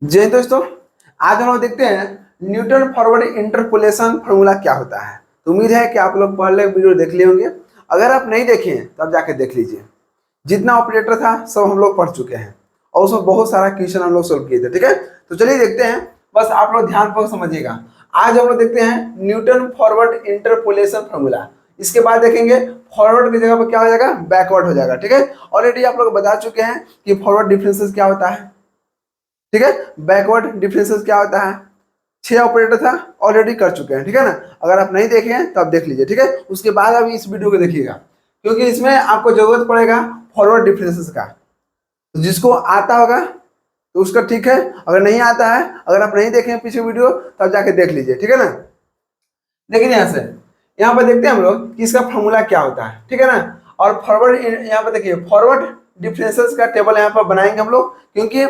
जी दोस्तों, आज हम लोग देखते हैं न्यूटन फॉरवर्ड इंटरपोलेशन फार्मूला क्या होता है। तो उम्मीद है कि आप लोग पहले वीडियो देख लिए होंगे। अगर आप नहीं देखे हैं तो आप जाके देख लीजिए। जितना ऑपरेटर था सब हम लोग पढ़ चुके हैं और उसमें बहुत सारा क्वेश्चन हम लोग सोल्व किए थे। ठीक है, तो चलिए देखते हैं। बस आप लोग ध्यान पूर्वक समझिएगा। आज हम लोग देखते हैं न्यूटन फॉरवर्ड इंटरपोलेशन फार्मूला। इसके बाद देखेंगे फॉरवर्ड की जगह पर क्या हो जाएगा, बैकवर्ड हो जाएगा। ठीक है, ऑलरेडी आप लोग बता चुके हैं कि फॉरवर्ड डिफरेंसेस क्या होता है। ठीक है, बैकवर्ड डिफरेंसेस क्या होता है। 6 ऑपरेटर था, ऑलरेडी कर चुके हैं। ठीक है ना, अगर आप नहीं देखे हैं तो आप देख लीजिए। ठीक है, उसके बाद आप इस वीडियो को देखिएगा क्योंकि इसमें आपको जरूरत पड़ेगा फॉरवर्ड डिफरेंसेस का। तो जिसको आता होगा तो उसका ठीक है, अगर नहीं आता है, अगर आप नहीं देखे हैं पीछे वीडियो तो आप जाके देख लीजिए। ठीक है ना, देखिए यहाँ से, यहाँ पर देखते हैं हम लोग कि इसका फॉर्मूला क्या होता है। ठीक है ना, और फॉरवर्ड यहाँ पर देखिए फॉरवर्ड डिफरेंसेस का टेबल यहाँ पर बनाएंगे हम लोग, क्योंकि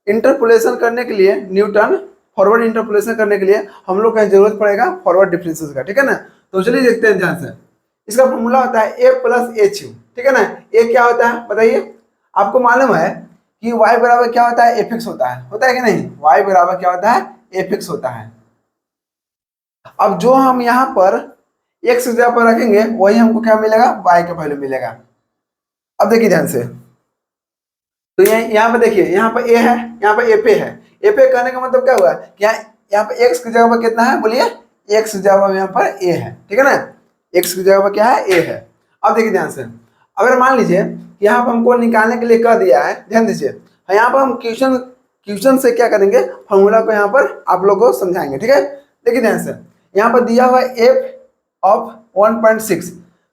इंटरपोलेशन करने के लिए न्यूटन फॉरवर्ड इंटरपोलेशन करने के लिए हम लोग का जरूरत पड़ेगा फॉरवर्ड डिफरेंसेस का। ठीक है ना, तो चलिए देखते हैं ध्यान से। इसका फॉर्मूला होता है ए प्लस एच यू। ठीक है ना, ए क्या होता है बताइए। आपको मालूम है कि y बराबर क्या होता है, एफ एक्स होता है कि नहीं। y बराबर क्या होता है, एफ एक्स होता है। अब जो हम यहाँ पर x की जगह पर रखेंगे वही हमको क्या मिलेगा, y का वैल्यू मिलेगा। अब देखिए ध्यान से, तो यहाँ पे देखिए, यहाँ पर ए है, यहाँ पर ए पे है। ए पे कहने का मतलब क्या हुआ कि यहाँ पे एक्स की जगह पर कितना है, बोलिए। एक्स की जगह पर यहाँ पर ए है। ठीक है ना, एक्स की जगह पर क्या है, ए है। अब देखिए ध्यान से, अगर मान लीजिए कि यहाँ पर हमको निकालने के लिए कह दिया है, ध्यान दीजिए। यहाँ पर हम क्वेश्चन क्वेश्चन से क्या करेंगे, फॉर्मूला को यहाँ पर आप लोग को समझाएंगे। ठीक है, देखिए ध्यान से, यहाँ पर दिया हुआ एफ ऑफ 1.6।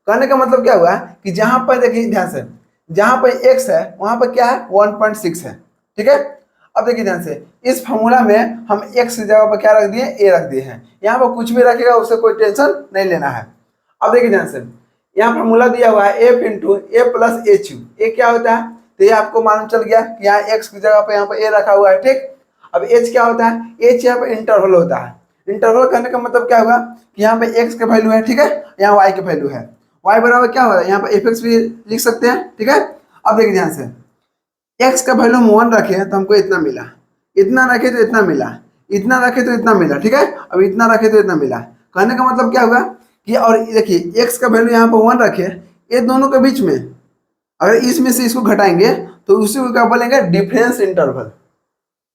कहने का मतलब क्या हुआ कि जहाँ पर देखिए ध्यान से, जहां पर x है वहां पर क्या है, 1.6 है। ठीक है, अब देखिए ध्यान से, इस फॉर्मूला में हम x की जगह पर क्या रख दिए, a रख दिए हैं। यहाँ पर कुछ भी रखेगा उससे कोई टेंशन नहीं लेना है। अब देखिए ध्यान से, यहाँ फॉर्मूला दिया हुआ है f into A plus H you. ए क्या होता है, तो ये आपको मालूम चल गया कि यहाँ x की जगह पर यहाँ पर a रखा हुआ है। ठीक, अब h क्या होता है, h यहाँ पर इंटरवल होता है। इंटरवल करने का मतलब क्या होगा कि यहाँ पे x का वैल्यू है, ठीक है, यहाँ y का वैल्यू है। y बराबर क्या हो रहा है, यहाँ पर एफ एक्स भी लिख सकते हैं। ठीक है, अब देखिए ध्यान से, x का वैल्यू हम 1 रखे तो हमको इतना मिला, इतना रखे तो इतना मिला, इतना रखे तो इतना मिला। ठीक है, अब इतना रखे तो इतना मिला। कहने का मतलब क्या होगा कि, और देखिए x का वैल्यू यहाँ पर 1 रखे, ये दोनों के बीच में अगर इसमें से इसको घटाएंगे तो उसी को क्या बोलेंगे, डिफरेंस इंटरवल,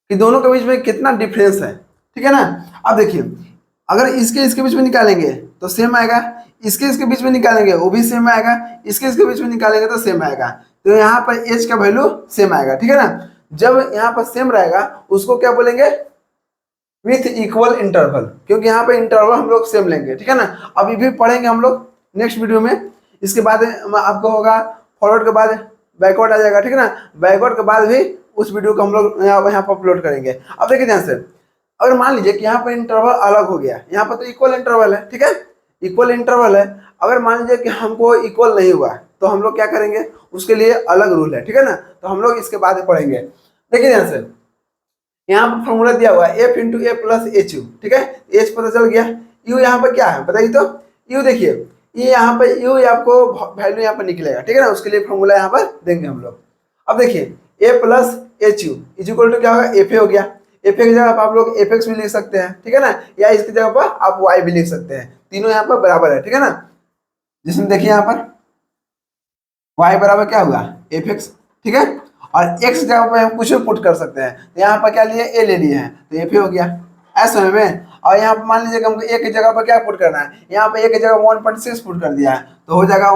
कि दोनों के बीच में कितना डिफरेंस है। ठीक है ना, अब देखिए, अगर इसके बीच में निकालेंगे तो सेम आएगा, इसके बीच में निकालेंगे वो भी सेम आएगा, इसके बीच में निकालेंगे तो सेम आएगा। तो यहाँ पर एच का वैल्यू सेम आएगा। ठीक है ना, जब यहाँ पर सेम रहेगा उसको क्या बोलेंगे, विथ इक्वल इंटरवल, क्योंकि यहाँ पर इंटरवल हम लोग सेम लेंगे। ठीक है ना, अभी भी पढ़ेंगे हम लोग नेक्स्ट वीडियो में। इसके बाद आपको होगा फॉरवर्ड के बाद बैकवर्ड आ जाएगा। ठीक है ना, बैकवर्ड के बाद भी उस वीडियो को हम लोग यहाँ पर अपलोड करेंगे। अब देखिए ध्यान से, अगर मान लीजिए कि यहाँ पर इंटरवल अलग हो गया, यहाँ पर तो इक्वल इंटरवल है। ठीक है, इक्वल इंटरवल है, अगर मान लीजिए कि हमको इक्वल नहीं हुआ तो हम लोग क्या करेंगे, उसके लिए अलग रूल है। ठीक है ना, तो हम लोग इसके बाद पढ़ेंगे। देखिए ध्यान से, यहाँ पर फॉर्मूला दिया हुआ है F into A plus H you. ठीक है, एच पता चल गया, यू यहाँ पर क्या है बताइए तो। यू देखिए, ये यहाँ पर यू आपको वैल्यू यहाँ पर निकलेगा। ठीक है ना, उसके लिए फॉर्मूला यहाँ पर देंगे हम लोग। अब देखिए, A plus H U is equal to क्या होगा, एफ ए हो गया। एफ ए की जगह पर आप लोग एफ एक्स भी लिख सकते हैं। ठीक है ना, या इसकी जगह पर आप वाई भी लिख सकते हैं, तीनों यहाँ पर बराबर है। ठीक है ना, जिसमें देखिए यहाँ पर y बराबर क्या हुआ, एफ एक्स। ठीक है, और x जगह पर हम कुछ भी पुट कर सकते हैं, तो यहाँ पर क्या लिए, a ले लिए हैं तो एफ हो गया ऐसे में। और यहाँ पर मान लीजिए कि हमको a की जगह पर क्या पुट करना है, यहाँ पे a की जगह 1.6 पुट कर दिया है तो हो जाएगा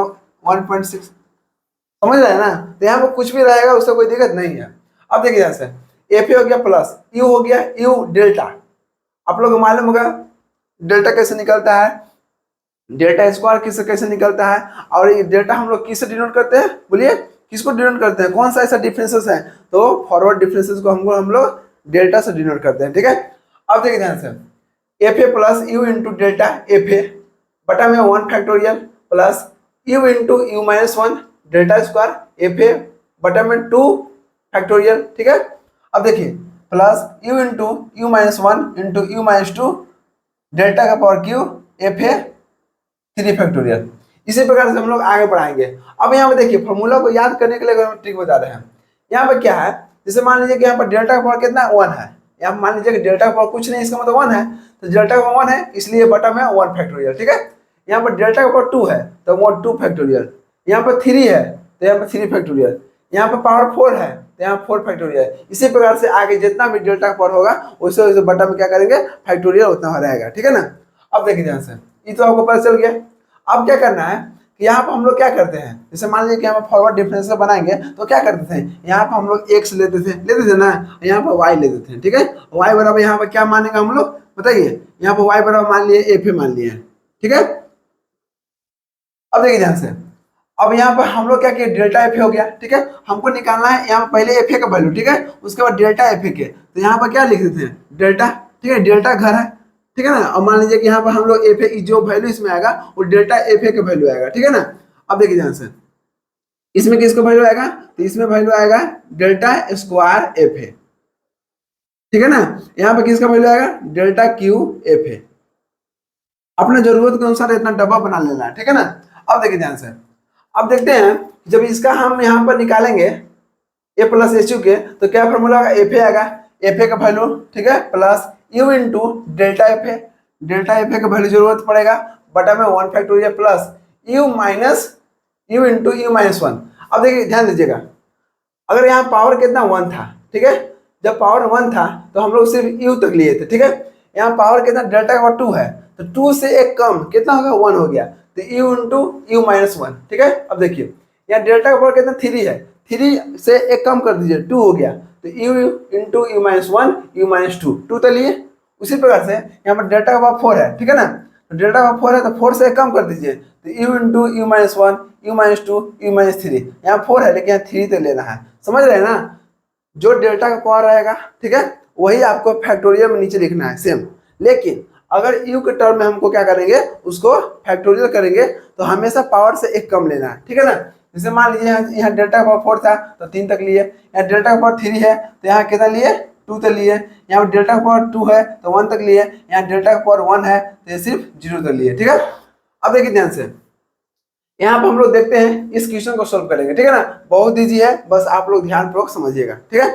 1.6। समझ रहे हैं ना, तो यहाँ पर कुछ भी रहेगा उससे कोई दिक्कत नहीं है। अब देखिए यहाँ से, एफ हो गया प्लस यू हो गया, यू डेल्टा। आप लोग को मालूम होगा डेल्टा कैसे निकलता है, डेल्टा स्क्वायर किससे कैसे निकलता है, और ये डेल्टा हम लोग किससे डिनोट करते हैं, बोलिए किसको डिनोट करते हैं, कौन सा ऐसा डिफरेंसेस है, तो फॉरवर्ड डिफरेंसेस को हम लोग डेल्टा से डिनोट करते हैं। ठीक है, अब देखिए ध्यान से, F A plus U into delta F A बटा में 1 factorial plus U into U minus 1 delta square F A बटा में 2 फैक्टोरियल। ठीक है, अब देखिए plus U into U minus 1 into U minus 2 delta का power Q F A 3 factorial. इसी प्रकार से हम लोग आगे बढ़ाएंगे। अब यहाँ पे देखिए, फॉर्मूला को याद करने के लिए हम ट्रिक बता रहे हैं। यहाँ पे क्या है जैसे मान लीजिए कि यहाँ पर डेल्टा का पावर कितना 1 है, यहाँ मान लीजिए कि डेल्टा का पावर कुछ नहीं, इसका मतलब 1 है, तो डेल्टा का पावर 1 है इसलिए बटन में 1 फैक्टोरियल, ठीक है। यहाँ पर डेल्टा का पावर 2 है तो 2 फैक्टोरियल, यहाँ पर 3 है तो यहाँ पर 3 फैक्टोरियल, यहाँ पर पावर 4 है तो यहाँ 4 फैक्टोरियल। इसी प्रकार से आगे जितना भी डेल्टा का पावर होगा वैसे वैसे बटन में क्या करेंगे, फैक्टोरियल उतना हो रहेगा, ठीक है ना। अब देखिए ध्यान से, ये तो आपको पता चल गया। अब क्या करना है कि यहाँ पर हम लोग क्या करते हैं, जैसे मान लीजिए कि यहाँ पर फॉरवर्ड डिफरेंशियल बनाएंगे तो क्या करते थे, यहाँ पर हम लोग x लेते थे ना, यहाँ पर y लेते थे, ठीक है। y बराबर यहाँ पर क्या मानेगा हम लोग बताइए, यहाँ पर y बराबर मान लिए एफ मान लिए, ठीक है। अब देखिए ध्यान से, अब यहाँ पर हम लोग क्या किए, डेल्टा एफ हो गया, ठीक है। हमको निकालना है यहाँ पर पहले एफ का वैल्यू, ठीक है, उसके बाद डेल्टा एफ के, तो यहाँ पर क्या लिख देते हैं डेल्टा, ठीक है, डेल्टा घर है, ठीक है ना। अब मान लीजिए कि यहाँ पर हम लोग एफ जो वैल्यू इसमें आएगा वो डेल्टा एफ का वैल्यू आएगा, ठीक है ना। अब देखिए ध्यान से, इसमें किसका वैल्यू आएगा, तो इसमें वैल्यू आएगा डेल्टा स्क्वायर एफ, ठीक है ना। यहाँ पर किसका वैल्यू आएगा, डेल्टा क्यू एफ। अपने जरूरत के अनुसार इतना डब्बा बना लेना है, ठीक है ना। अब देखिए ध्यान से, अब देखते हैं जब इसका हम यहाँ पर निकालेंगे ए प्लस एच यू के, तो क्या फॉर्मूला आएगा, एफ आएगा, एफ का वैल्यू, ठीक है, plus U into delta F, delta F का वैल्यू जरूरत पड़ेगा बटा में 1 factorial plus you minus you into U minus 1। अब देखिए ध्यान दीजिएगा, अगर यहाँ पावर कितना 1 था, ठीक है, जब पावर 1 था तो हम लोग सिर्फ यू तक लिए थे, ठीक है। यहाँ पावर कितना, डेल्टा का 2 है तो 2 से एक कम कितना होगा, 1 हो गया, तो यू इंटू यू माइनस 1, ठीक है। अब देखिए यहाँ डेल्टा का पावर कितना 3 है, 3 से एक कम कर दीजिए 2 हो गया, तो you into U minus 1 you minus 2 तो लिए। उसी प्रकार से यहाँ पर डेल्टा का पावर 4 है, ठीक है ना, तो डेल्टा का 4 है तो 4 से कम कर दीजिए, तो you into U minus 1 you minus 2 you minus 3, यहाँ 4 है लेकिन यहाँ 3 तो लेना है, समझ रहे हैं ना। जो डेल्टा का पावर रहेगा, ठीक है, वही आपको फैक्टोरियल में नीचे लिखना है सेम, लेकिन अगर यू के टर्म में हमको क्या करेंगे, उसको फैक्टोरियल करेंगे तो हमेशा पावर से एक कम लेना है, ठीक है ना। जैसे मान लीजिए यहाँ डेल्टा का पावर 4 था तो 3 तक लिए, यहाँ डेल्टा का पावर 3 है तो यहाँ कितना लिए 2 तक लिए, यहाँ डेल्टा का पावर 2 है तो 1 तक लिए, यहाँ डेल्टा का पावर 1 है तो ये सिर्फ 0 तक लिए, ठीक है। अब देखिए ध्यान से, यहाँ पर हम लोग देखते हैं इस क्वेश्चन को सोल्व करेंगे, ठीक है ना, बहुत ईजी है, बस आप लोग ध्यानपूर्वक समझिएगा, ठीक है।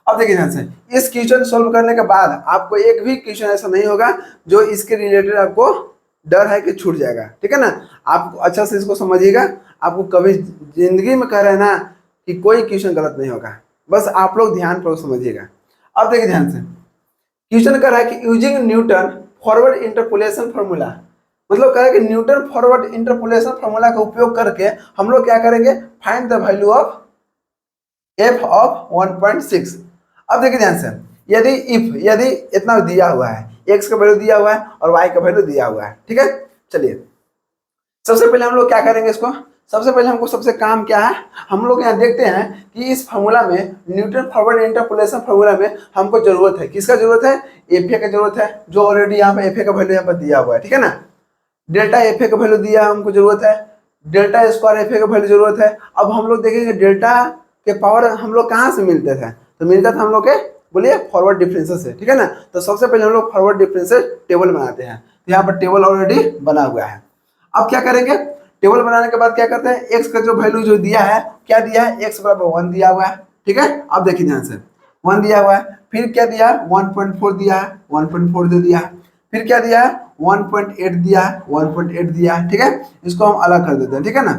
अब देखिए ध्यान से, इस क्वेश्चन सोल्व करने के बाद आपको एक भी क्वेश्चन ऐसा नहीं होगा जो इसके रिलेटेड आपको डर है कि छूट जाएगा, ठीक है ना। आप अच्छा से इसको समझिएगा, आपको कभी जिंदगी में कह रहे हैं ना कि कोई क्वेश्चन गलत नहीं होगा, बस आप लोग ध्यानपूर्वक समझिएगा। अब देखिए ध्यान से, क्वेश्चन कर रहा है कि using Newton forward interpolation formula, मतलब कह रहा है कि न्यूटन फॉरवर्ड इंटरपोलेशन फॉर्मूला का उपयोग करके हम लोग क्या करेंगे, find the value of F of 1.6। अब देखिए ध्यान से, यदि इतना दिया हुआ है, एक्स का वैल्यू दिया हुआ है और वाई का वैल्यू दिया हुआ है, ठीक है। चलिए सबसे पहले हम लोग क्या करेंगे इसको, सबसे पहले हमको सबसे काम क्या है, हम लोग यहाँ देखते हैं कि इस फार्मूला में न्यूटन फॉरवर्ड इंटरपोलेशन फार्मूला में हमको जरूरत है, किसका जरूरत है, एफ का जरूरत है, जो ऑलरेडी यहाँ पे एफ का वैल्यू यहाँ पर दिया हुआ है, ठीक है ना। डेल्टा एफ का वैल्यू दिया हमको जरूरत है, डेल्टा स्क्वायर एफ का वैल्यू जरूरत है। अब हम लोग देखेंगे डेल्टा के पावर हम लोग कहाँ से मिलते थे, तो मिलता था हम लोग के, बोलिए फॉरवर्ड डिफरेंसेस से, ठीक है ना। तो सबसे पहले हम लोग फॉरवर्ड डिफरेंसेस टेबल बनाते हैं, तो यहाँ पर टेबल ऑलरेडी बना हुआ है। अब क्या करेंगे, टेबल बनाने के बाद क्या करते हैं, एक्स का जो वैल्यू जो दिया है, क्या दिया है, एक्स बराबर 1 दिया हुआ है, ठीक है। अब देखिए ध्यान से, 1 दिया हुआ है, फिर क्या दिया है, 1.4 दिया है, 1.4 दे दिया है, फिर क्या दिया है, 1.8 दिया है, 1.8 दिया है, ठीक है। इसको हम अलग कर देते हैं, ठीक है ना,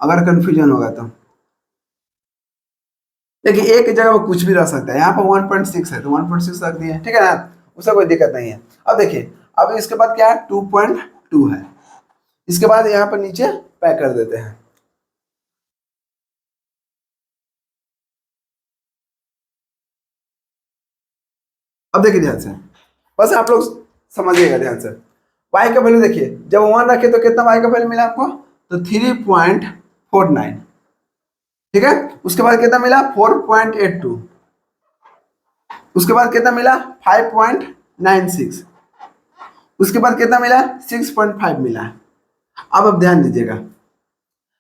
अगर कंफ्यूजन होगा तो। देखिए एक जगह पर कुछ भी रह सकता है, यहाँ पर 1.6 है तो 1.6 रख दिए, ठीक है ना, उससे कोई दिक्कत नहीं है। अब देखिए, अब इसके बाद क्या है, 2.2 है, इसके बाद यहाँ पर नीचे पैक कर देते हैं। अब देखिए ध्यान से, बस आप लोग समझिएगा ध्यान से, y का वैल्यू देखिए, जब 1 रखे तो कितना y का वैल्यू मिला आपको, तो 3.49, ठीक है। उसके बाद कितना मिला, 4.82, उसके बाद कितना मिला, 5.96, उसके बाद कितना मिला, 6.5 मिला। अब ध्यान दीजिएगा,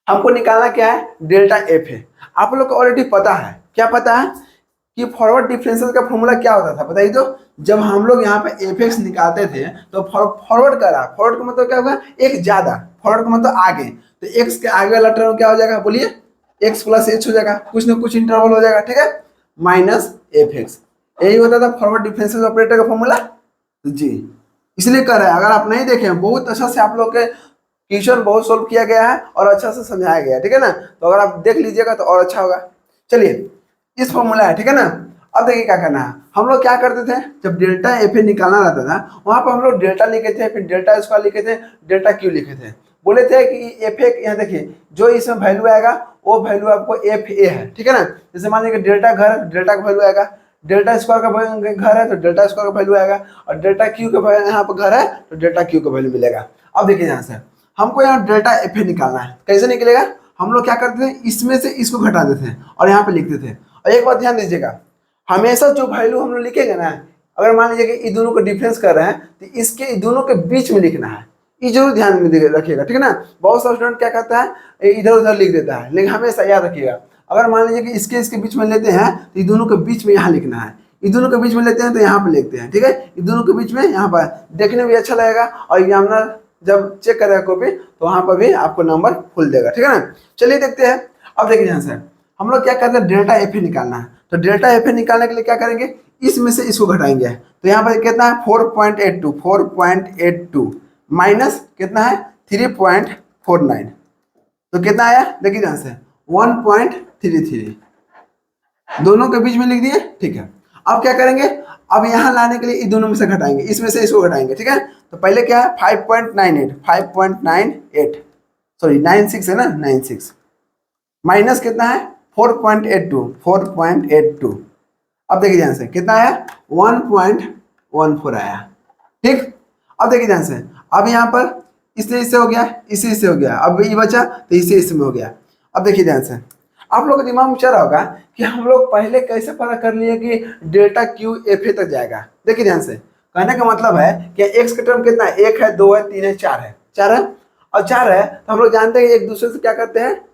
हमको निकालना क्या है, डेल्टा एफ है। आप लोग को ऑलरेडी पता है, क्या पता है कि फॉरवर्ड डिफरेंशियल का फॉर्मूला क्या होता था बताइए तो, जब हम लोग यहाँ पे एफ एक्स निकालते थे तो फॉरवर्ड करा, फॉरवर्ड का मतलब क्या होगा, एक ज्यादा, फॉरवर्ड का मतलब आगे, तो एक्स के आगे वाला टर्म क्या हो जाएगा, बोलिए एक्स प्लस एच हो जाएगा, कुछ ना कुछ इंटरवल हो जाएगा, ठीक है। माइनस एफ एक्स, यही होता था फॉरवर्ड डिफरेंशियल ऑपरेटर का फॉर्मूला जी। इसलिए कर रहे हैं, अगर आप नहीं देखे बहुत अच्छा से आप लोग के क्वेश्चन बहुत सोल्व किया गया है और अच्छा से समझाया गया है, ठीक है ना। तो अगर आप देख लीजिएगा तो और अच्छा होगा। चलिए इस फॉर्मूला है, ठीक है ना। अब देखिए क्या करना है, हम लोग क्या करते थे जब डेल्टा एफ ए निकालना रहता था वहां पर हम लोग डेल्टा लिखे थे, फिर डेल्टा स्क्वायर लिखे थे, डेल्टा क्यू लिखे थे। बोले थे कि एफ ए, यहाँ देखिए जो इसमें वैल्यू आएगा वो वैल्यू आपको एफ ए है, ठीक है ना। जैसे मान लीजिए डेल्टा घर है, डेल्टा का वैल्यू आएगा, डेल्टा स्क्वायर का घर है तो डेल्टा स्क्वायर का वैल्यू आएगा, और डेल्टा क्यू का यहाँ पर घर है तो डेल्टा क्यू का वैल्यू मिलेगा। अब देखिए यहाँ से हमको यहाँ डेल्टा एफ ए निकालना है, कैसे निकलेगा, हम लोग क्या करते थे इसमें से इसको घटा देते हैं और यहाँ पे लिखते थे। और एक बात ध्यान दीजिएगा, हमेशा जो वैल्यू हम लोग लिखेंगे ना, अगर मान लीजिए कि इन दोनों को डिफरेंस कर रहे हैं तो इसके इन दोनों के बीच में लिखना है, ये जरूर ध्यान में रखिएगा, ठीक है ना। बहुत सारा स्टूडेंट क्या करता है इधर उधर लिख देता है, लेकिन हमेशा याद रखिएगा अगर मान लीजिए कि इसके बीच में लेते हैं तो इन दोनों के बीच में यहाँ लिखना है, इन दोनों के बीच में लेते हैं तो यहाँ पे लिखते हैं, ठीक है। इन दोनों के बीच में यहाँ पर देखने में भी अच्छा लगेगा और एग्जामिनर जब चेक करेगा कॉपी तो वहाँ पर भी आपको नंबर फुल देगा, ठीक है ना। चलिए देखते हैं। अब देखिए यहाँ से हम लोग क्या करते हैं डेल्टा एफ ए निकालना है, तो डेल्टा एफ ए निकालने के लिए क्या करेंगे, इसमें से इसको घटाएंगे। तो यहाँ पर कितना है 4.82 माइनस कितना है 3.49, तो कितना आया देखिए यहाँ से 1.33, दोनों के बीच में लिख दिए, ठीक है। अब क्या करेंगे, अब यहाँ लाने के लिए इन दोनों में से घटाएंगे, इसमें से इसको घटाएंगे, ठीक है। तो पहले क्या है 5.98 सॉरी 96 है ना, 96 माइनस कितना है 4.82। अब देखिए ध्यान से कितना आया 1.14 आया, ठीक। अब देखिए ध्यान से, अब यहाँ पर इससे हो गया, इससे हो गया, अब ये बचा तो इससे में हो गया। अब देखिए ध्यान से, आप लोग के दिमाग में चल रहा होगा कि हम लोग पहले कैसे पता कर लिए कि डेल्टा क्यू एफ ए तक जाएगा। देखिए ध्यान से, कहने का मतलब है कि एक्स का टर्म कितना है, 1 है 2 है 3 है 4 है, 4 है और 4 है, तो हम लोग जानते हैं एक दूसरे से क्या करते हैं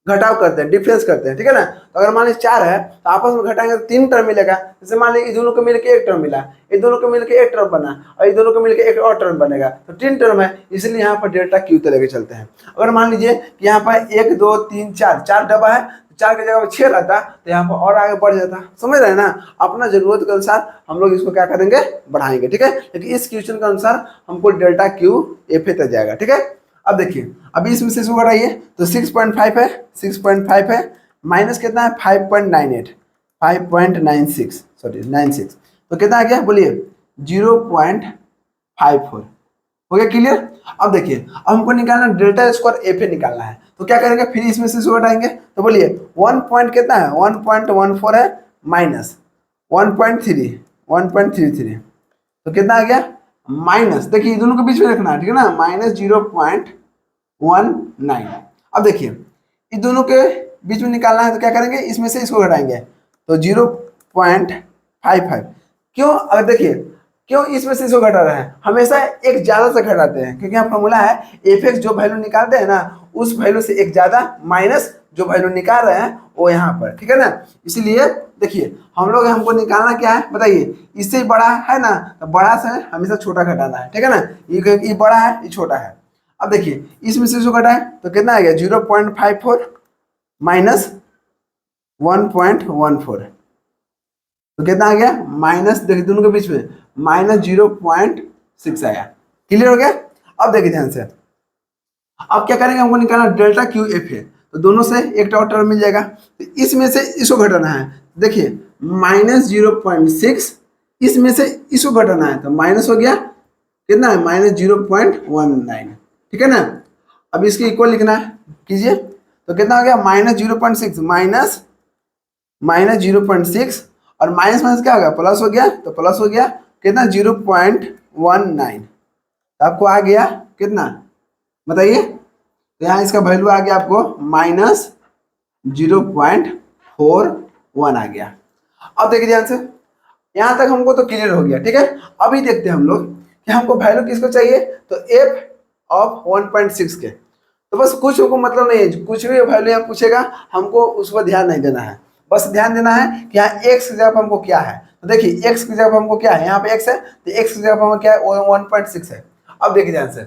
घटाव करते हैं, डिफरेंस करते हैं, ठीक है ना। तो अगर मान लीजिए 4 है तो आपस में घटाएंगे तो 3 टर्म मिलेगा। जैसे मान लीजिए दोनों को मिलकर एक टर्म मिला, ये दोनों को मिलकर एक टर्म बना और ये दोनों को मिलकर एक और टर्म बनेगा, तो 3 टर्म है, इसलिए यहाँ पर डेल्टा क्यू तक लेके चलते हैं। अगर मान लीजिए कि यहाँ पर 1 2 3 4 डब्बा है, 4 की जगह 6 रहता तो यहाँ पर और आगे बढ़ जाता, समझ रहे हैं ना। अपना जरूरत के अनुसार हम लोग इसको क्या करेंगे बढ़ाएंगे, ठीक है। लेकिन इस क्वेश्चन के अनुसार हमको डेल्टा क्यू एफ ए तक जाएगा, ठीक है। अब देखिए अभी इसमें से इसको घटाइए तो 6.5 है, 6.5 है माइनस कितना है 5.96 सॉरी 96, तो कितना आ गया बोलिए 0.54, हो गया क्लियर। अब देखिए अब हमको निकालना डेल्टा स्क्वायर एफ ए निकालना है, तो क्या करेंगे फिर इसमें से इसको घटाएंगे, तो बोलिए 1 पॉइंट कितना है 1.14 है माइनस 1.33, तो कितना आ गया माइनस, देखिए दोनों के बीच में रखना है, ठीक है ना, माइनस 0.19। अब देखिए इस दोनों के बीच में निकालना है तो क्या करेंगे इसमें से इसको घटाएंगे तो 0.55। क्यों, अगर देखिए क्यों इसमें से इसको घटा रहे हैं, हमेशा एक ज्यादा से घटाते हैं, क्योंकि यहाँ फॉर्मूला है एफ एक्स जो वैल्यू निकालते हैं ना उस वैल्यू से एक ज्यादा माइनस जो वैल्यू निकाल रहे हैं वो यहाँ पर, ठीक है ना। इसीलिए देखिए हम लोग हमको निकालना क्या है बताइए, इससे बड़ा है ना तो बड़ा से हमेशा छोटा घटाना है, ठीक है ना। ये बड़ा है ये छोटा है। अब देखिए इसमें से इसको घटाएं तो कितना आ गया 0.54 माइनस 1.14, तो कितना आ गया माइनस, देखिए दोनों के बीच में माइनस 0.6 आया, क्लियर हो गया। अब देखिए ध्यान से, अब क्या करेंगे हमको निकालना डेल्टा क्यू एफ है, तो दोनों से एक टर्म मिल जाएगा, तो इसमें से इसको घटाना है, देखिए माइनस 0.6 इसमें से इसको घटाना है तो माइनस हो गया कितना है माइनस 0.19, ठीक है ना। अब इसके इक्वल लिखना है कीजिए, तो कितना हो गया माइनस 0.6 माइनस 0.6 और माइनस माइनस क्या होगा प्लस हो गया, तो प्लस हो गया कितना 0.19, तो आपको आ गया कितना बताइए, तो यहाँ इसका वैल्यू आ गया आपको माइनस 0.41 आ गया। अब देखिए ध्यान से, यहाँ तक हमको तो क्लियर हो गया, ठीक है। अभी देखते हैं हम लोग कि हमको वैल्यू किसको चाहिए, तो एफ ऑफ 1.6 के, तो बस कुछ हमको मतलब नहीं है, कुछ भी वैल्यू यहाँ पूछेगा हमको उस पर ध्यान नहीं देना है, बस ध्यान देना है कि यहाँ एक्स की जगह पर हमको क्या है, तो देखिए एक्स की जगह पर हमको क्या है, यहाँ पे एक्स है तो एक्स की जगह पर हमको क्या है 1.6 है। अब देखिए ध्यान से,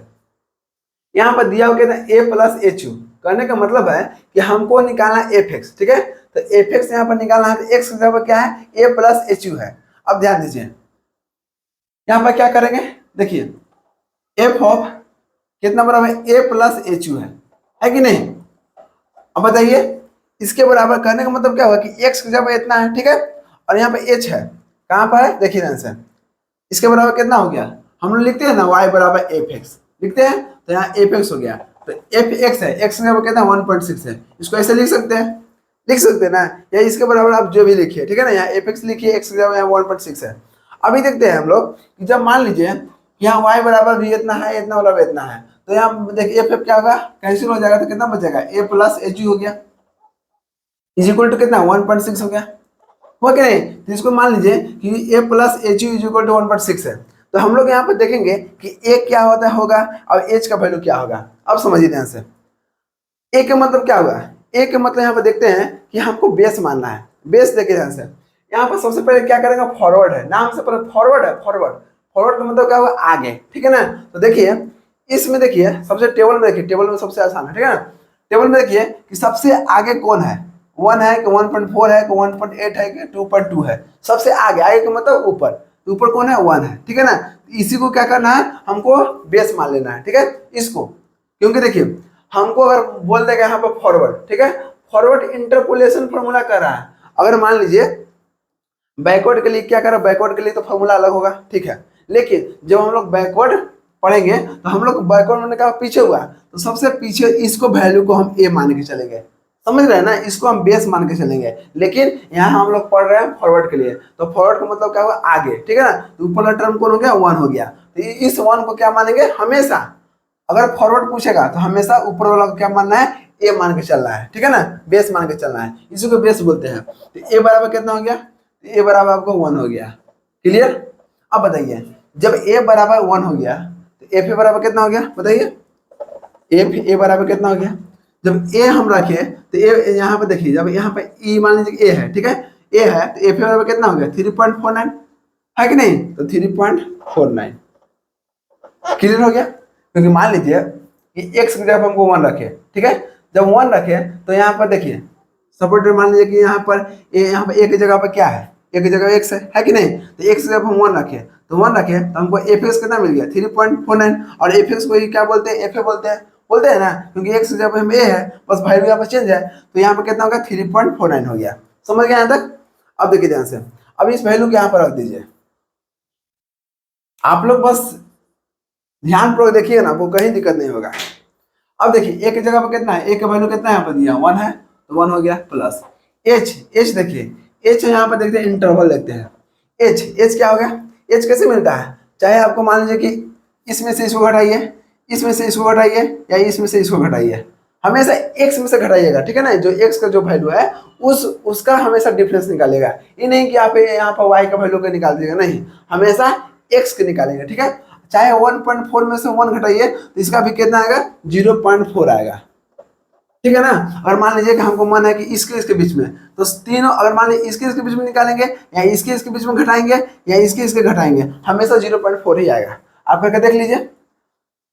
यहाँ पर दिया हुआ कहते हैं ए प्लस एच यू, कहने का मतलब है कि हमको निकालना एफ एक्स, ठीक है। तो तो एफ एक्स यहाँ पर निकालना है, तो एक्स की जगह पर क्या है, ए प्लस एच यू है। अब ध्यान दीजिए यहाँ पर क्या करेंगे, देखिए एफ ऑफ कितना बराबर ए प्लस एच यू है कि नहीं। अब बताइए इसके बराबर करने का मतलब क्या हुआ कि एक्स की जगह इतना है, ठीक है, और यहाँ पे एच है, कहाँ पर है, देखिए ध्यान से, इसके बराबर कितना हो गया, हम लोग लिखते हैं ना y बराबर एफ एक्स लिखते हैं, तो यहाँ एफ एक्स हो गया, तो एफ एक्स है, एक्स का कितना 1.6 है, इसको ऐसे लिख सकते हैं, लिख सकते हैं ना, या इसके बराबर आप जो भी लिखिए, ठीक है ना, यहाँ एफ एक्स लिखिए, एक्स का यहाँ 1.6 है। अभी देखते हैं हम लोग कि जब मान लीजिए यहाँ y बराबर भी इतना है, इतना बराबर इतना है, तो यहाँ देखिए एफ एफ क्या होगा, कैंसिल हो जाएगा, तो कितना बचेगा, ए प्लस एच यू हो गया, इज इक्वल टू कितना 1.6 हो गया, हो क्या नहीं। तो इसको मान लीजिए कि A plus H U is equal to 1.6 है, तो हम लोग यहाँ पर देखेंगे कि ए क्या होता होगा और एच का वैल्यू क्या होगा। अब समझिए ध्यान से, ए का मतलब क्या होगा, ए का मतलब यहाँ पर देखते हैं कि हमको बेस मानना है, बेस देखिए ध्यान से, यहाँ पर सबसे पहले क्या करेंगे, फॉरवर्ड है, नाम से पहले फॉरवर्ड है, फॉरवर्ड, फॉरवर्ड का मतलब क्या होगा, आगे, ठीक है ना। तो देखिए इसमें देखिए सबसे टेबल में देखिए, टेबल में सबसे आसान है, ठीक है ना, टेबल में देखिए कि सबसे आगे कौन है, 1 है कि 1.4 है कि 1.8 है कि 2.2 है, सबसे आगे, आगे का मतलब ऊपर, ऊपर कौन है, 1 है, ठीक है ना। इसी को क्या करना है, हमको बेस मान लेना है, ठीक है, इसको, क्योंकि देखिए हमको अगर बोल देगा यहाँ पर फॉरवर्ड, ठीक है, फॉरवर्ड इंटरपोलेशन फॉर्मूला कर रहा है, अगर मान लीजिए बैकवर्ड के लिए क्या करें, बैकवर्ड के लिए तो फॉर्मूला अलग होगा, ठीक है, लेकिन जब हम लोग बैकवर्ड पढ़ेंगे तो हम लोग बैकवर्ड में कहा पीछे हुआ, तो सबसे पीछे इसको वैल्यू को हम ए मान के चलेंगे, समझ रहे हैं ना, इसको हम बेस मान के चलेंगे, लेकिन यहाँ हम लोग पढ़ रहे हैं फॉरवर्ड के लिए, तो फॉरवर्ड का मतलब क्या हुआ, आगे, ठीक है ना, तो ऊपर वाला टर्म कौन हो गया, 1 हो गया, तो इस 1 को क्या मानेंगे, हमेशा अगर फॉरवर्ड पूछेगा तो हमेशा ऊपर वाला को क्या मानना है, ए मान के चलना है, ठीक है ना, बेस मान के चलना है, इसी को बेस बोलते हैं। तो ए बराबर कितना हो गया, ए बराबर आपको 1 हो गया, क्लियर। अब बताइए जब ए बराबर 1 हो गया तो एफ ए बराबर कितना हो गया, बताइए एफ ए बराबर कितना हो गया, जब ए हम रखे तो ए यहाँ पे देखिए, जब यहाँ पे ई मान लीजिए ए है, ठीक है, ए है तो एफ ए बराबर कितना हो गया 3.49 है कि नहीं, तो 3.49 क्लियर हो गया, क्योंकि मान लीजिए कि एक्स की जगह हमको 1 रखे, ठीक है, जब 1 रखे तो यहाँ पर देखिए सपोर्ट मान लीजिए कि यहाँ पर ए की जगह पर क्या है, ए की जगह एक्स है कि नहीं, तो एक्स की जगह हम 1 रखे, तो 1 रखे तो हमको एफ एक्स कितना मिल गया 3.49, और एफ एक्स को ही क्या बोलते हैं, एफ ए बोलते हैं ना, क्योंकि एक्स की जगह हम ए है, बस वैल्यू यहाँ पर चेंज है, तो यहाँ पर कितना होगा 3.49 हो गया, समझ गया यहाँ तक। अब देखिए ध्यान से, अब इस वैल्यू को यहाँ पर रख दीजिए, आप लोग बस ध्यान पूर्वक देखिए ना, आपको कहीं दिक्कत नहीं होगा। अब देखिए ए की जगह पर कितना है, ए का वैल्यू कितना है यहाँ पर दिया 1 है, तो 1 हो गया, प्लस एच, एच देखिए एच यहाँ पर देखते हैं, इंटरवल देखते हैं, एच, एच क्या हो गया, एच कैसे मिलता है, चाहे आपको मान लीजिए कि इसमें से इसको घटाइए, इसमें से इसको घटाइए, या इसमें से इसको घटाइए, हमेशा एक्स में से घटाइएगा, ठीक है ना, जो एक्स का जो वैल्यू है उसका हमेशा डिफरेंस निकालेगा, ये नहीं कि आप यहाँ पर वाई का वैल्यू का निकाल दीजिएगा, नहीं, हमेशा एक्स के निकालेंगे, ठीक है, चाहे 1.4 में से 1 घटाइए तो इसका भी कितना आएगा 0.4 आएगा, ठीक है ना। अगर मान लीजिए कि हमको मन है कि इसके बीच में, तो तीनों अगर मान लीजिए इसके बीच में निकालेंगे, या इसके बीच में घटाएंगे, या इसके घटाएंगे, हमेशा 0.4 ही आएगा, आप करके देख लीजिए,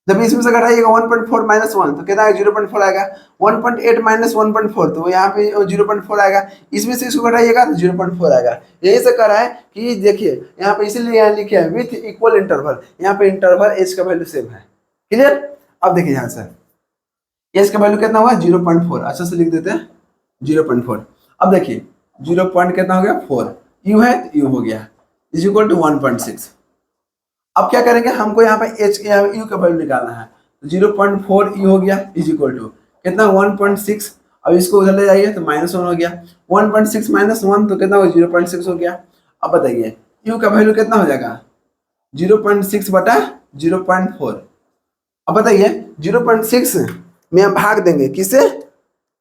जब इसमें से घटाइएगा 1.4 माइनस 1 तो कितना आएगा 0.4 आएगा, 1.8 माइनस 1.4 तो यहाँ पे 0.4 आएगा, इसमें से इसको घटाइएगा तो 0.4 आएगा, यही से कह रहा है कि देखिए यहाँ पे इसीलिए यहाँ लिखे है विथ इक्वल इंटरवल, यहाँ पे इंटरवल एच का वैल्यू सेम है, क्लियर। अब देखिए यहाँ से एच का वैल्यू कितना हुआ 0.4, अच्छा से लिख देते हैं 0.4। अब देखिए 0. कितना हो गया 4, यू है तो यू हो गया, इज इक्वल टू 1.6। अब क्या करेंगे, हमको यहाँ पे एच यू का वैल्यू निकालना है, तो 0.4 यू हो गया इज इक्वल टू कितना 1.6, अब इसको उधर ले जाइए तो -1 हो गया, 1.6 माइनस 1 तो कितना हो 0.6 हो गया। अब बताइए यू का वैल्यू कितना हो जाएगा 0.6 बटा 0.4। अब बताइए 0.6 में हम भाग देंगे किससे,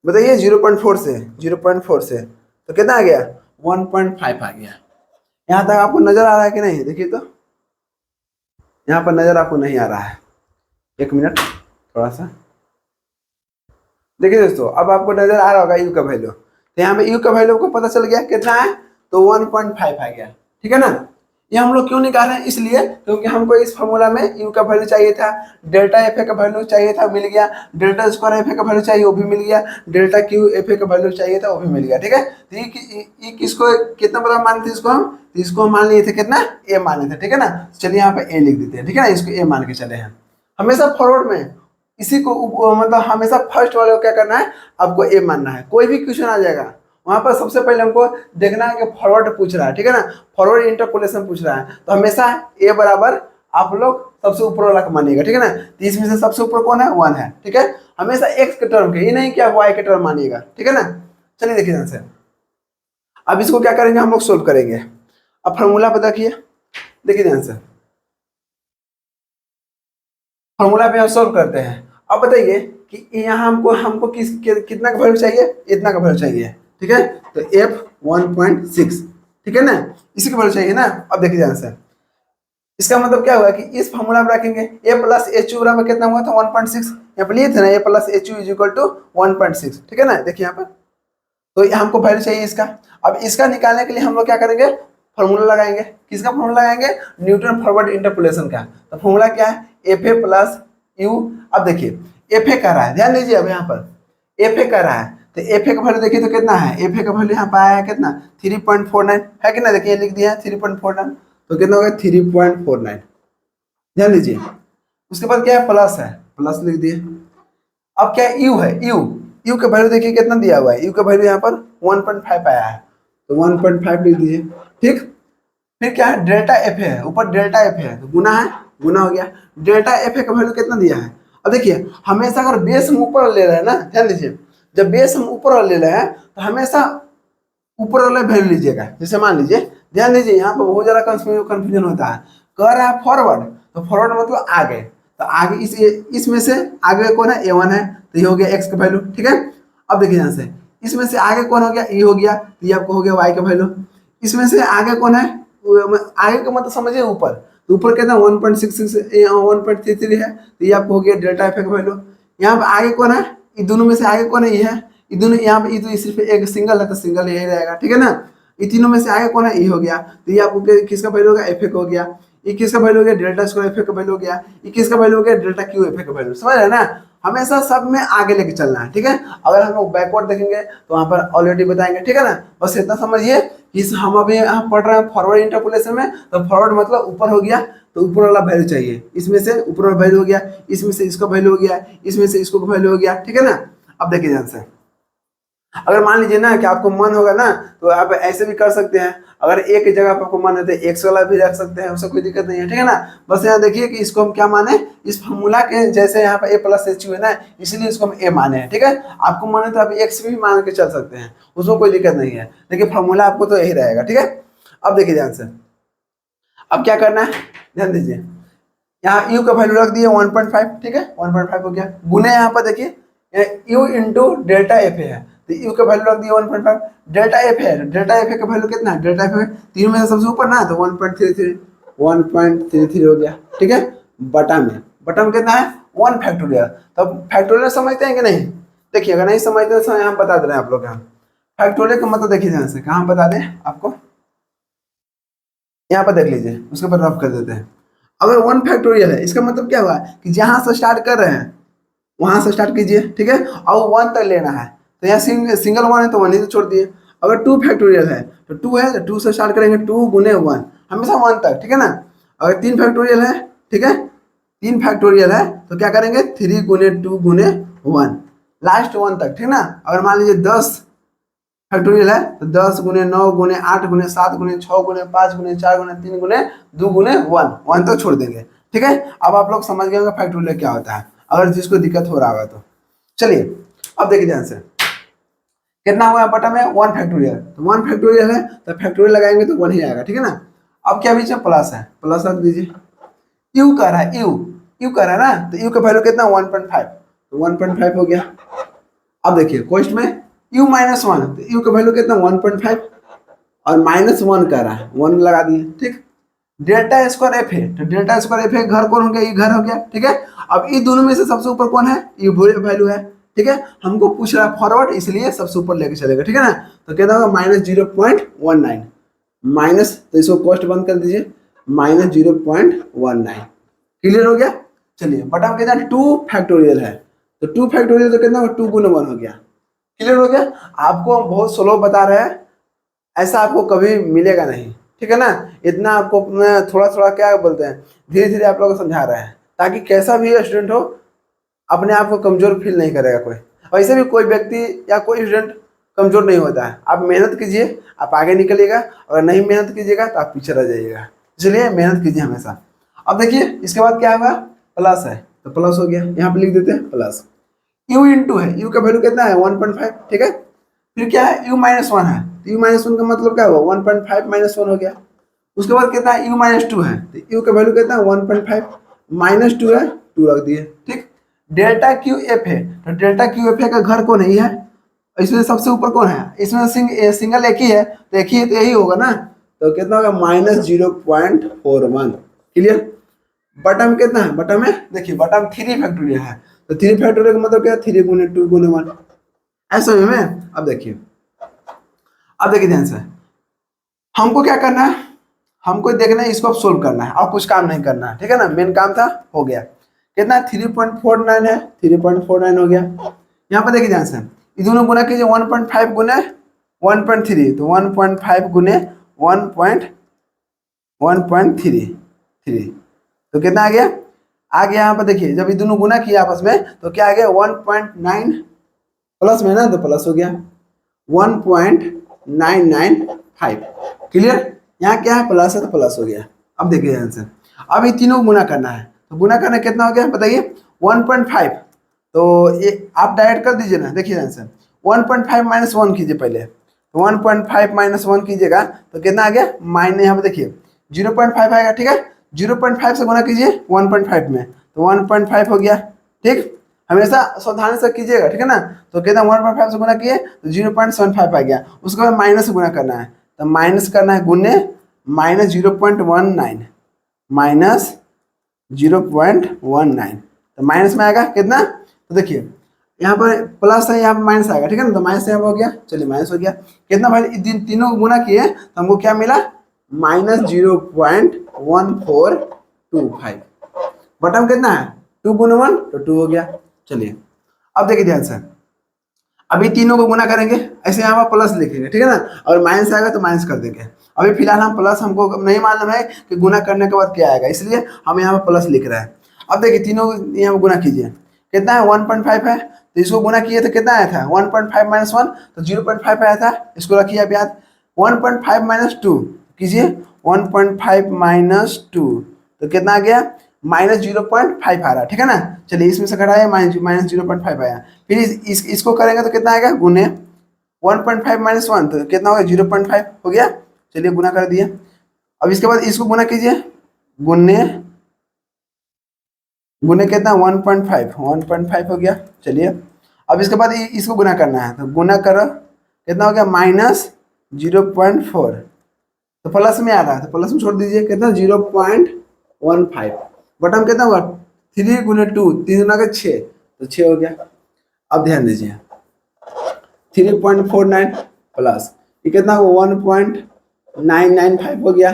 बताइए 0.4 से, 0.4 से तो कितना आ गया 1.5 आ गया। यहाँ तक आपको नजर आ रहा है कि नहीं, देखिए तो यहाँ पर नजर आपको नहीं आ रहा है, एक मिनट थोड़ा सा देखिए दोस्तों, अब आपको नजर आ रहा होगा यू का वैल्यू, तो यहाँ पे यू का वैल्यू को पता चल गया कितना है, तो 1.5 आ गया, ठीक है ना। ये हम लोग क्यों निकाल रहे हैं, इसलिए क्योंकि हमको इस फॉर्मूला में यू का वैल्यू चाहिए था, डेल्टा एफ ए का वैल्यू चाहिए था, मिल गया। डेल्टा स्क्वायर एफ ए का वैल्यू चाहिए, वो भी मिल गया। डेल्टा क्यू एफ ए का वैल्यू चाहिए था, वो भी मिल गया। ठीक है, तो ये किसको कितना बड़ा मानते थे इसको हम, तो इसको हम मान लिए थे कितना, ए माने थे। ठीक है ना, चलिए यहाँ पे ए लिख देते हैं। ठीक है ना, इसको ए मान के चले हैं। हमेशा फॉरवर्ड में इसी को मतलब हमेशा फर्स्ट वाले को क्या करना है, आपको ए मानना है। कोई भी क्वेश्चन आ जाएगा वहां पर सबसे पहले हमको देखना है कि फॉरवर्ड पूछ रहा है। ठीक है ना, फॉरवर्ड इंटरपोलेशन पूछ रहा है, तो हमेशा ए बराबर आप लोग सबसे ऊपर वाला को मानिएगा। ठीक है ना, तो इसमें से सबसे ऊपर कौन है, 1 है। ठीक है, हमेशा एक्स के टर्म के, ये नहीं कि आप वाई के टर्म मानिएगा। ठीक है ना, चलिए देखिए ध्यान से। अब इसको क्या करेंगे, हम लोग सोल्व करेंगे। अब फॉर्मूला पता किए, देखिए ध्यान से, फॉर्मूला पे हम सोल्व करते हैं। अब बताइए कि यहाँ हमको कितना का वैल्यू चाहिए, इतना का वैल्यू चाहिए। ठीक है, तो f 1.6, ठीक है ना, इसी का वैल्यू चाहिए ना। अब देखिए ध्यान से, इसका मतलब क्या हुआ कि इस फॉर्मूला में रखेंगे a प्लस एच यू बराबर कितना हुआ था, 1.6। यहाँ पर लिए थे ना, a plus H U is equal to 1.6। ठीक है ना, देखिए यहाँ पर, तो हमको वैल्यू चाहिए इसका। अब इसका निकालने के लिए हम लोग क्या करेंगे, फॉर्मूला लगाएंगे। किसका फॉर्मूला लगाएंगे, न्यूटन फॉरवर्ड इंटरपोलेशन का। तो फॉर्मूला क्या है, एफ ए प्लस यू। अब देखिए एफ ए कर रहा है, ध्यान दीजिए, अब यहाँ पर एफ ए कर रहा है, तो एफ ए का वैल्यू देखिए तो कितना है, एफ ए का वैल्यू यहाँ पर आया है कितना, 3.49 है कि ना, देखिए लिख दिया है 3.49, तो कितना हो गया 3.49। ध्यान दीजिए, उसके बाद क्या है, प्लस है, प्लस लिख दिए। अब क्या है, यू है, यू का वैल्यू देखिए कितना दिया हुआ है, यू का वैल्यू यहाँ पर 1.5 आया है, तो 1.5 लिख दीजिए। ठीक, फिर क्या है, डेल्टा एफ है, ऊपर डेल्टा एफ है, तो गुना है, गुना हो गया। डेल्टा एफ का वैल्यू कितना दिया है, अब देखिए हमेशा अगर बेस हम ऊपर ले रहे हैं ना, ध्यान दीजिए, जब बेस हम ऊपर ले रहे हैं तो हमेशा ऊपर वाला वैल्यू लीजिएगा। जैसे मान लीजिए, ध्यान दीजिए, यहाँ पर बहुत ज़्यादा कंफ्यूजन होता है। कह रहा है फॉरवर्ड, तो फॉरवर्ड मतलब आगे, तो आगे इसमें से आगे कौन है, a1 है, तो ये हो गया x का वैल्यू। ठीक है, अब देखिए यहाँ से, इसमें से आगे कौन हो गया, e हो गया, तो ये आपको हो गया y का वैल्यू। इसमें से आगे कौन है, आगे का मतलब समझिए ऊपर, तो ऊपर कितना 1.66 1.33 है, तो ये आपको हो गया डेल्टा एफ का वैल्यू। यहाँ पे आगे कौन है, ये दोनों में से आगे कौन है, ये है, ये दोनों यहाँ पे, ये तो सिर्फ एक सिंगल है, तो सिंगल यही रहेगा। ठीक है ना, ये तीनों में से आगे कौन है, ये हो गया, तो ये आपको किसका वैल्यू हो गया, एफ हो गया। ये किसका वैल्यू हो गया, डेल्टा स्क्वायर एफ का वैल्यू हो गया। ये किसका वैल्यू हो गया, डेल्टा क्यू एफ का वैल्यू। समझ रहे हैं ना, हमेशा सब में आगे लेके चलना है। ठीक है, अगर हम लोग बैकवर्ड देखेंगे तो वहाँ पर ऑलरेडी बताएंगे। ठीक है ना, बस इतना समझिए कि हम अभी यहाँ पढ़ रहे हैं फॉरवर्ड इंटरपोलेशन में, तो फॉरवर्ड मतलब ऊपर हो गया, तो ऊपर वाला वैल्यू चाहिए, इसमें से ऊपर वाला वैल्यू हो गया, इसमें से इसका वैल्यू हो गया, इसमें से इसको वैल्यू हो गया। ठीक है ना, अब देखिए ध्यान से, अगर मान लीजिए ना कि आपको मन होगा ना, तो आप ऐसे भी कर सकते हैं। अगर एक जगह पर आपको मन है तो एक्स वाला भी रख सकते हैं, उससे कोई दिक्कत नहीं है। ठीक है ना, बस यहाँ देखिए कि इसको हम क्या माने, इस फॉर्मूला के जैसे यहाँ पर ए प्लस एच यू है ना, इसलिए इसको हम ए माने हैं। ठीक है, आपको मन है तो आप एक्स भी मान के चल सकते हैं, उसमें कोई दिक्कत नहीं है, लेकिन फॉर्मूला आपको तो यही रहेगा। ठीक है, अब देखिए ध्यान से, अब क्या करना है, ध्यान दीजिए, यहाँ यू का वैल्यू रख दिए 1.5। ठीक है, 1.5 हो गया, गुने यहाँ पर देखिए यू इंटू डेल्टा एफ है, तो यू का वैल्यू रख दिया 1.5। डेल्टा एफ है, डेल्टा एफ का वैल्यू कितना है, डेल्टा एफ तीनों में से सबसे ऊपर ना, तो 1.33 हो गया। ठीक है, बटा में कितना है, 1 फैक्टोरियल। तो फैक्टोरियल समझते हैं कि नहीं, देखिए अगर नहीं समझते तो यहाँ बता दे रहे हैं आप लोग। यहाँ फैक्टोरियल का मतलब देखिए ध्यान से, कहाँ बता दें आपको, यहाँ पर देख लीजिए, उसके ऊपर रफ कर देते हैं। अगर 1 फैक्टोरियल है, इसका मतलब क्या हुआ कि जहाँ से स्टार्ट कर रहे हैं वहां से स्टार्ट कीजिए। ठीक है, और 1 तक लेना है, तो यहाँ सिंगल 1 है तो 1 ही तो छोड़ दिए। अगर 2 फैक्टोरियल है तो 2 है, तो 2 से स्टार्ट करेंगे, 2 गुने 1, हमेशा 1 तक। ठीक है ना, अगर 3 फैक्टोरियल है, ठीक है, 3 फैक्टोरियल है तो क्या करेंगे, 3 गुने 2 गुने 1, लास्ट 1 तक। ठीक है ना, अगर मान लीजिए 10 फैक्टोरियल है तो 10 गुने 9 गुने 8 गुने 7 गुने 6 गुने 5 गुने 4 गुने 3 गुने 2 गुने 1 तक छोड़ देंगे। ठीक है, अब आप लोग समझ गए होंगे फैक्टोरियल क्या होता है, अगर जिसको दिक्कत हो रहा होगा तो। चलिए अब देखिए ध्यान से, कितना हुआ बटा में 1 फैक्टोरियल, तो 1 फैक्टोरियल है तो फैक्टोरियल लगाएंगे तो 1 ही आएगा। ठीक है ना, अब क्या बीच में प्लस है, प्लस रख दीजिए। यू कर रहा है, यू कर रहा है ना, तो यू का वैल्यू कितना 1.5, तो 1.5 हो गया। अब देखिए क्वेश्चन में यू माइनस 1, तो यू का वैल्यू कितना 1.5 और माइनस 1 कर रहा है, 1 लगा दिए। ठीक, डेल्टा स्क्वायर एफ है, तो डेल्टा स्क्वायर एफ है, घर कौन हो गया, ये घर हो गया। ठीक है, अब ये दोनों में से सबसे ऊपर कौन है, ये वैल्यू है। ठीक है, हमको पूछ रहा है फॉरवर्ड, इसलिए सबसे ऊपर लेके चलेगा। ठीक है ना, तो कितना होगा -0.19 माइनस, तो इसको कॉस्ट बंद कर दीजिए, -0.19। क्लियर हो गया। चलिए बट हम कहते हैं 2 फैक्टोरियल है, तो 2 फैक्टोरियल तो कितना होगा, 2 गुना 1 हो गया। क्लियर हो गया। आपको हम बहुत स्लो बता रहे हैं, ऐसा आपको कभी मिलेगा नहीं, ठीक है ना। इतना आपको थोड़ा थोड़ा क्या बोलते हैं, धीरे धीरे आप लोग को समझा रहे हैं, ताकि कैसा भी स्टूडेंट हो अपने आप को कमजोर फील नहीं करेगा कोई। वैसे भी कोई व्यक्ति या कोई स्टूडेंट कमजोर नहीं होता है। आप मेहनत कीजिए, आप आगे निकलिएगा, अगर नहीं मेहनत कीजिएगा तो आप पीछे रह जाइएगा। इसलिए मेहनत कीजिए हमेशा। अब देखिए इसके बाद क्या होगा, प्लस है, तो प्लस हो गया, यहाँ पे लिख देते हैं प्लस। यू इंटू है, यू का वैल्यू कितना है 1.5, ठीक है। फिर क्या है, यू माइनस 1 है, तो यू माइनस 1 का मतलब क्या हुआ, 1.5 माइनस 1 हो गया। उसके बाद कितना है, यू माइनस 2 है, तो यू का वैल्यू कितना है 1.5, माइनस 2 है, 2 रख दिए, ठीक। डेल्टा क्यू एफ है, तो डेल्टा क्यू एफ का घर कौन है, ये है। इसमें सबसे ऊपर कौन है, इसमें सिंगल एक ही है, तो एक ही है तो यही होगा ना, तो कितना होगा -0.41। क्लियर। बटम कितना है, बटम में देखिए बटम 3 फैक्टोरियल है, तो 3 फैक्टोरियल का मतलब क्या है, 3 गुने 2 गुने 1, ऐसा में। अब देखिए, अब देखिए ध्यान से, हमको क्या करना है, हमको देखना है, इसको अब सोल्व करना है और कुछ काम नहीं करना है, ठीक है ना। मेन काम था, हो गया। कितना 3.49 है, 3.49 हो गया। यहाँ पर देखिए ध्यान से, ये दोनों गुना कीजिए, 1.5 गुने 1.3, तो 1.5 गुने 1.3, तो कितना आ गया, यहाँ पर देखिए जब ये दोनों गुना किया आपस में तो क्या आ गया 1.9, प्लस में ना तो प्लस हो गया 1.995। क्लियर। यहाँ क्या है, प्लस है तो प्लस हो गया। अब देखिए ध्यान से, अब ये तीनों गुना करना है, तो गुना करना कितना हो गया बताइए 1.5, तो ये आप डायरेक्ट कर दीजिए ना। देखिए ध्यान से, 1.5 माइनस 1 कीजिए पहले, तो 1.5 माइनस 1 कीजिएगा तो कितना आ गया, माइनस यहाँ पे देखिए 0.5 आएगा, ठीक है। 0.5 से गुना कीजिए 1.5 में, तो 1.5 हो गया, ठीक। हमेशा सावधानी से कीजिएगा, ठीक है ना। तो कितना 1.5 से गुना किए तो 0.75 आ गया, उसके बाद माइनस से गुना करना है, तो माइनस करना है गुने -0.19, -0.19, तो माइनस में आएगा कितना, तो देखिए यहाँ पर प्लस है, यहाँ पर माइनस आएगा, ठीक है ना, तो माइनस यहाँ पर हो गया। चलिए माइनस हो गया, कितना भाई तीनों को गुना किए तो हमको क्या मिला, -0.1425। बटन कितना है 2 गुना 1, तो 2 हो गया। चलिए अब देखिए ध्यान से, अभी तीनों को गुना करेंगे, ऐसे यहाँ पर प्लस लिखेंगे, ठीक है ना, और माइनस आएगा तो माइनस कर देंगे। अभी फिलहाल हम प्लस, हमको नहीं मालूम है कि गुना करने के बाद क्या आएगा, इसलिए हम यहाँ पर प्लस लिख रहे हैं। अब देखिए तीनों यहाँ पर गुना कीजिए, कितना है 1.5 है, तो इसको गुना किए तो कितना आया था 1.5 माइनस 1, तो 0.5 आया था, इसको रखिए आप याद। 1.5 माइनस 2 कीजिए, 1.5 माइनस 2, तो कितना आ गया -0.5 आ रहा, ठीक है ना। चलिए इसमें से घटाया, -0.5 आया। फिर इसको करेंगे तो कितना आएगा, गुने 1.5 माइनस 1, तो कितना होगा 0.5 हो गया। चलिए गुना कर दिए। अब इसके बाद इसको गुना कीजिए, गुने गुने कितना 1.5 हो गया। चलिए अब इसके बाद इसको गुना करना है, तो गुना करो, कितना हो गया -0.4, तो प्लस में आ रहा है तो प्लस में छोड़ दीजिए, कितना 0.15। बटन कितना हुआ 3 गुने 2, 3 गुना का 6, तो 6 हो गया। अब ध्यान दीजिए 3.49 प्लस ये कितना हुआ 1.995 हो गया,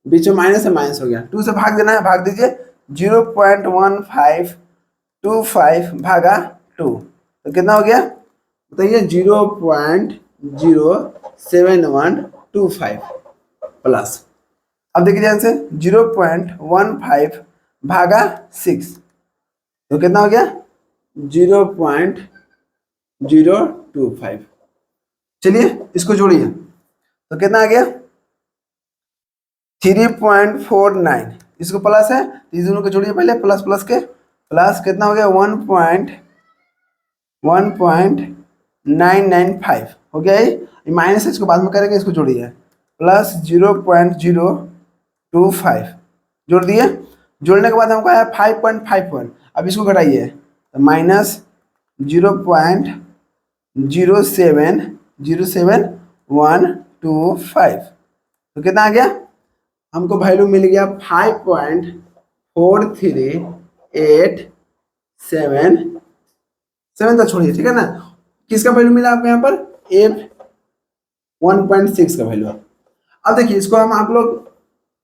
बीच में माइनस है, माइनस हो गया। 2 से भाग देना है, भाग दीजिए, 0.1525 भागा 2, तो कितना हो गया बताइए 0.07125 प्लस। अब देखिए ध्यान से 0.15 भागा 6, तो कितना हो गया 0.025। चलिए इसको जोड़िए, तो कितना आ गया 3.49, इसको प्लस है, इस दोनों को जोड़िए पहले, प्लस प्लस के, प्लस कितना हो गया 1.995 हो गया। ये माइनस इसको बाद में करेंगे, इसको जोड़िए, प्लस 0.025 जोड़ दिए। जोड़ने के बाद हमको आया 5.51, अब इसको घटाइए, तो -0.0707125, तो कितना आ गया, हमको वैल्यू मिल गया 5.43877 तक छोड़िए, ठीक है ना। किसका वैल्यू मिला आपको यहाँ पर, F 1.6 का वैल्यू। अब देखिए इसको हम आप लोग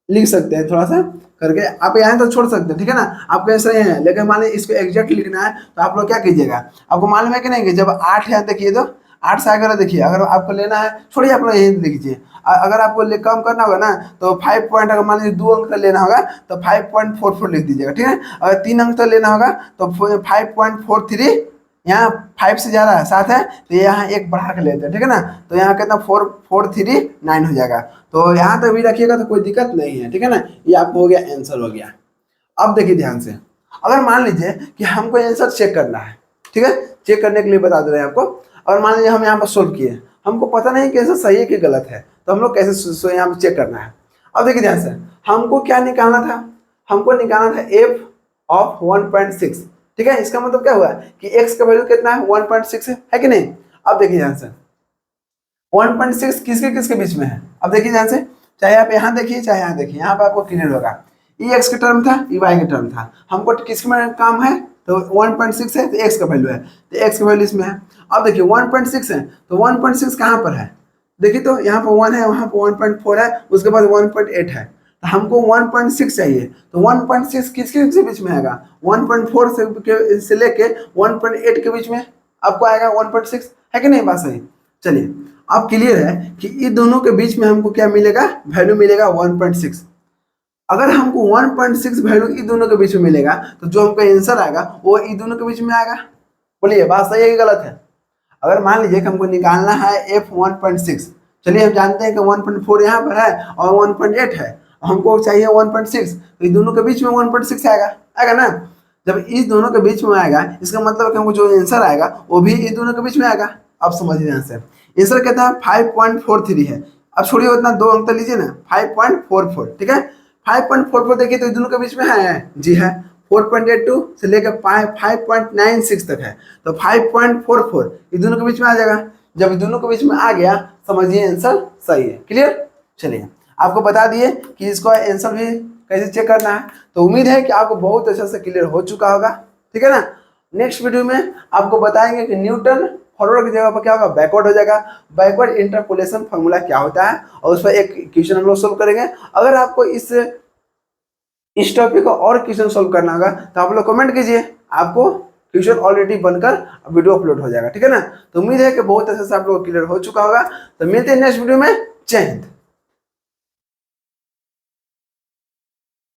लिख सकते हैं थोड़ा सा करके, आप यहाँ तो छोड़ सकते हैं, ठीक है ना। आपके आंसर ये है, लेकिन मान लीजिए इसको एग्जैक्ट लिखना है तो आप लोग क्या कीजिएगा, आपको मालूम है कि नहीं कि जब 8 है देखिए तो 8 से आगे देखिए, अगर आपको लेना है छोड़िए, आप लोग यही लिख लीजिए। अगर आपको कम करना होगा ना तो 5 पॉइंट, अगर मान लीजिए 2 अंक का लेना होगा तो 5.44 लिख दीजिएगा, ठीक है। अगर 3 अंक का लेना होगा तो 5.43, यहाँ 5 से ज़्यादा है 7 है तो यहाँ एक बढ़ा के लेते हैं, ठीक है ना। तो यहाँ कितना 4439 हो जाएगा। तो यहाँ तक भी रखिएगा तो कोई दिक्कत नहीं है, ठीक है ना। ये आपको हो गया, आंसर हो गया। अब देखिए ध्यान से, अगर मान लीजिए कि हमको आंसर चेक करना है, ठीक है, चेक करने के लिए बता दे रहे हैं आपको। और मान लीजिए हम यहाँ पर सोल्व किए, हमको पता नहीं कि आंसर सही है कि गलत है, तो हम लोग कैसे यहाँ पर चेक करना है। अब देखिए ध्यान से, हमको क्या निकालना था, हमको निकालना था f ऑफ 1.6, ठीक है। इसका मतलब क्या हुआ कि x का वैल्यू कितना है, 1.6 है कि नहीं। अब देखिए ध्यान से, 1.6 किसके किसके बीच में है। अब देखिए ध्यान से, चाहे आप यहाँ देखिए चाहे यहाँ देखिए, यहाँ पे आपको क्लियर होगा, ये x का टर्म था, ये y का टर्म था, हमको किस में काम है तो 1.6 है तो x का वैल्यू है, तो x का वैल्यू इसमें है। अब देखिए 1.6 है तो 1.6 कहाँ पर है, देखिए तो यहाँ पर 1 है, वहाँ पर 1.4 है, उसके बाद 1.8 है, तो हमको 1.6 चाहिए। तो 1.6 किसके बीच में आएगा, 1.4 से लेके 1.8 के बीच में आपको आएगा 1.6, है कि नहीं, बात सही। चलिए अब क्लियर है कि इन दोनों के बीच में हमको क्या मिलेगा, वैल्यू मिलेगा 1.6। अगर हमको 1.6 वैल्यू इन दोनों के बीच में मिलेगा तो जो हमको आंसर आएगा वो इन दोनों के बीच में आएगा। बोलिए बात सही है कि गलत है। अगर मान लीजिए कि हमको निकालना है f 1.6, चलिए हम जानते हैं कि 1.4 यहाँ पर है और 1.8 है, हमको चाहिए 1.6, तो इन दोनों के बीच में 1.6 आएगा, आएगा ना। जब इस दोनों के बीच में आएगा इसका मतलब कि हमको जो आंसर आएगा वो भी इन दोनों के बीच में आएगा। अब समझिए आंसर, आंसर कहता है 5.43 है। अब छोड़िए उतना 2 अंक लीजिए ना, 5.44, ठीक है। 5.44 देखिए तो इन दोनों के बीच में है, जी है, 4.82 से लेकर 5.96 तक है, तो 5.44 इन दोनों के बीच में आ जाएगा। जब इन दोनों के बीच में आ गया समझिए आंसर सही है। क्लियर, चलिए आपको बता दिए कि इसको आंसर भी कैसे चेक करना है। तो उम्मीद है कि आपको बहुत अच्छे से क्लियर हो चुका होगा, ठीक है ना। नेक्स्ट वीडियो में आपको बताएंगे कि न्यूटन फॉरवर्ड की जगह पर क्या होगा, बैकवर्ड हो जाएगा। बैकवर्ड इंटरपोलेशन फॉर्मूला क्या होता है और उस पर एक क्वेश्चन हम लोग सोल्व करेंगे। अगर आपको इस टॉपिक को और क्वेश्चन सोल्व करना होगा तो आप लोग कमेंट कीजिए, आपको क्वेश्चन ऑलरेडी बनकर वीडियो अपलोड हो जाएगा, ठीक है ना। तो उम्मीद है कि बहुत अच्छे से आप लोग क्लियर हो चुका होगा। तो मिलते हैं नेक्स्ट वीडियो में, जय हिंद।